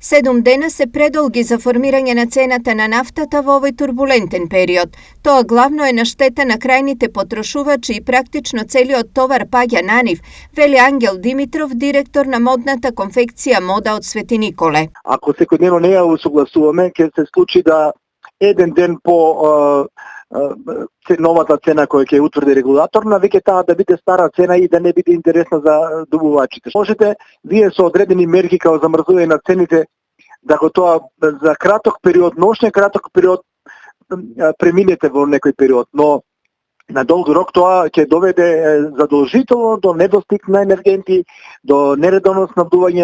7 dena se predolgi za formiranje na цената на нафтата во овој турбулентен период. Тоа главно е на штета на крајните потрошувачи и практично целиот товар паѓа на нив, вели Ангел Димитров, директор на модната конфекција Мода од Свети Николе. Ако секојдневно не ја усогласуваме, ќе се случи да еден ден по новата цена која ќе утврди регулаторна, веќе таа да биде стара цена и да не биде интересна за добувачите. Можете вие со одредени мерки како замрзување на цените, да го тоа за краток период, ношен краток период преминете во некој период, но на долг рок тоа ќе доведе задолжително до недостиг на енергенти, до нередовно снабдување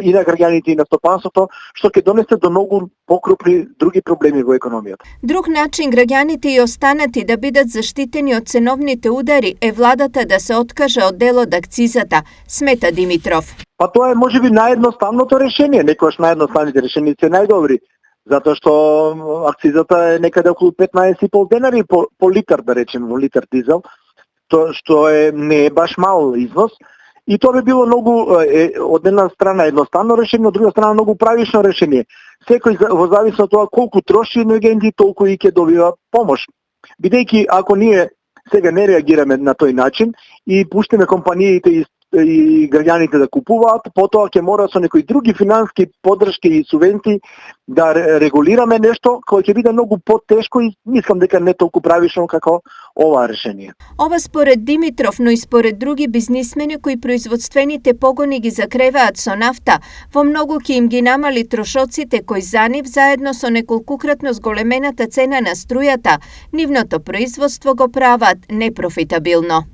и на граѓаните и на стопанството, што ќе донесе до многу покрупни други проблеми во економијата. Друг начин граѓаните и останати да бидат заштитени од ценовните удари е владата да се откаже од дел од акцизата, смета Димитров. Па тоа е можеби наједноставното решение, некогаш наједноставните решенија се најдобри. Затоа што акцизата е некаде околу 15,5 денари по литар, да речем, во литар дизел, што не е баш мал износ. И тоа би било многу, од една страна едноставно решение, од друга страна многу правишно решение. Секој во зависност од тоа колку троши енергенти, толку и ќе добива помош. Бидејќи ако ние сега не реагираме на тој начин и пуштиме компаниите и граѓаните да купуваат, потоа ќе мора со некои други финансски поддршки и субвенции да регулираме нешто кое ќе биде многу потешко и мислам дека не толку правишно како ова решение. Ова според Димитров, но и според други бизнисмени кои производствените погони ги закреваат со нафта, во многу ќе им ги намали трошоците кои за нив заедно со неколкукратно зголемената цена на струјата, нивното производство го прават непрофитабилно.